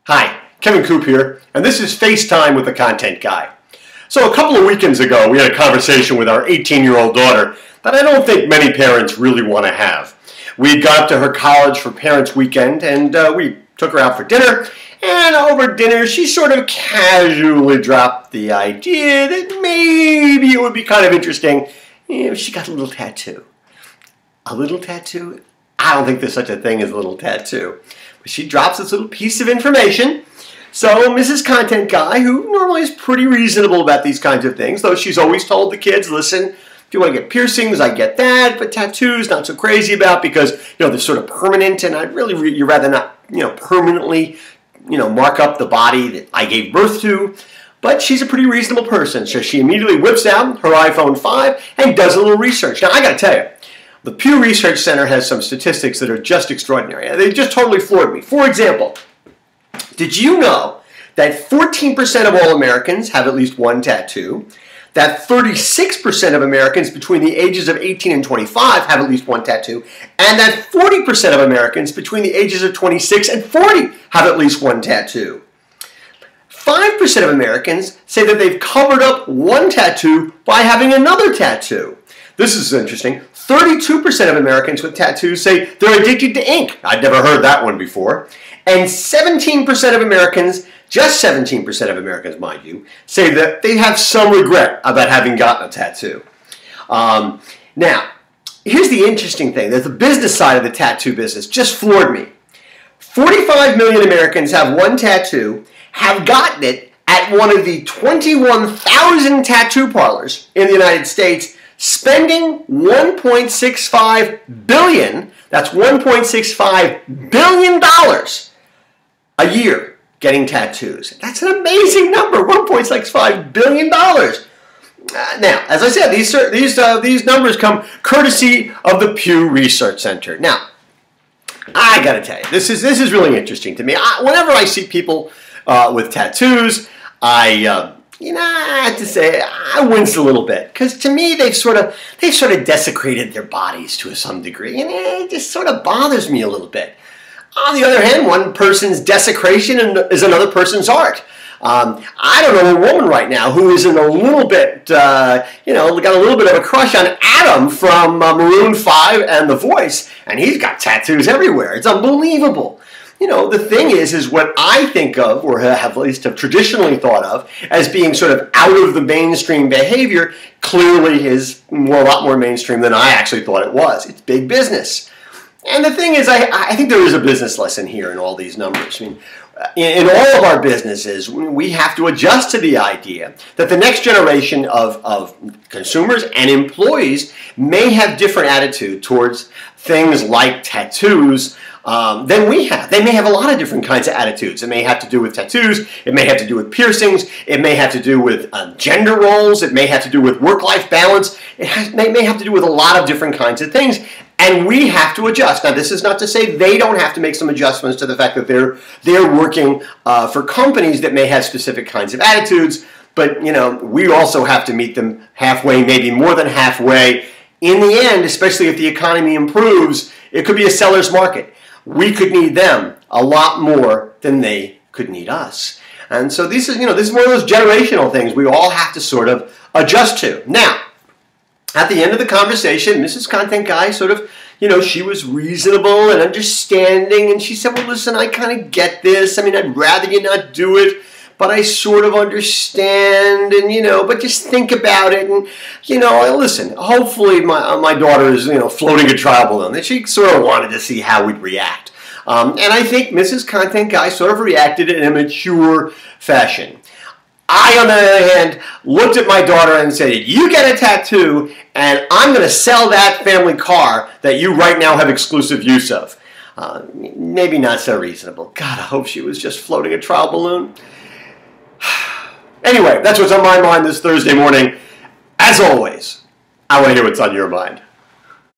Hi, Kevin Coop here, and this is FaceTime with the Content Guy. So a couple of weekends ago, we had a conversation with our 18-year-old daughter that I don't think many parents really want to have. We got up to her college for Parents' Weekend, and we took her out for dinner, and over dinner, she sort of casually dropped the idea that maybe it would be kind of interesting if she got a little tattoo. A little tattoo? I don't think there's such a thing as a little tattoo. But she drops this little piece of information. So Mrs. Content Guy, who normally is pretty reasonable about these kinds of things, though she's always told the kids, listen, if you want to get piercings, I get that, but tattoos, not so crazy about because, they're sort of permanent, and I'd you'd rather not, permanently, mark up the body that I gave birth to. But she's a pretty reasonable person, so she immediately whips out her iPhone 5 and does a little research. Now, I got to tell you, the Pew Research Center has some statistics that are just extraordinary. They just totally floored me. For example, did you know that 14% of all Americans have at least one tattoo, that 36% of Americans between the ages of 18 and 25 have at least one tattoo, and that 40% of Americans between the ages of 26 and 40 have at least one tattoo? 5% of Americans say that they've covered up one tattoo by having another tattoo. This is interesting. 32% of Americans with tattoos say they're addicted to ink. I'd never heard that one before. And 17% of Americans, just 17% of Americans, mind you, say that they have some regret about having gotten a tattoo. Now, here's the interesting thing. That the business side of the tattoo business just floored me. 45 million Americans have one tattoo, have gotten it at one of the 21,000 tattoo parlors in the United States, spending $1.65 billion, that's $1.65 billion a year getting tattoos. That's an amazing number, $1.65 billion. Now, as I said, these numbers come courtesy of the Pew Research Center. Now, I got to tell you, this is really interesting to me. Whenever I see people with tattoos, I have to say I wince a little bit because to me they've sort of desecrated their bodies to some degree, and it just sort of bothers me a little bit. On the other hand, one person's desecration is another person's art. I don't know a woman right now who is in a little bit, got a little bit of a crush on Adam from Maroon 5 and The Voice, and he's got tattoos everywhere. It's unbelievable. The thing is what I think of, or have at least have traditionally thought of, as being sort of out of the mainstream behavior, clearly is a lot more mainstream than I actually thought it was. It's big business. And the thing is, I think there is a business lesson here in all these numbers. I mean, in all of our businesses, we have to adjust to the idea that the next generation of consumers and employees may have different attitude towards things like tattoos than we have. They may have a lot of different kinds of attitudes. It may have to do with tattoos. It may have to do with piercings. It may have to do with gender roles. It may have to do with work-life balance. It may have to do with a lot of different kinds of things. And we have to adjust. Now, this is not to say they don't have to make some adjustments to the fact that they're working for companies that may have specific kinds of attitudes. But, we also have to meet them halfway, maybe more than halfway. In the end, especially if the economy improves, it could be a seller's market. We could need them a lot more than they could need us. And so this is one of those generational things we all have to sort of adjust to. Now, at the end of the conversation, Mrs. Content Guy sort of, she was reasonable and understanding, and she said, well, listen, I kind of get this. I mean, I'd rather you not do it, but I sort of understand, and, but just think about it, and, listen, hopefully my daughter is, floating a trial balloon, and she sort of wanted to see how we'd react. And I think Mrs. Content Guy sort of reacted in a mature fashion. I, on the other hand, looked at my daughter and said, you get a tattoo, and I'm going to sell that family car that you right now have exclusive use of. Maybe not so reasonable. God, I hope she was just floating a trial balloon. Anyway, that's what's on my mind this Thursday morning. As always, I want to hear what's on your mind.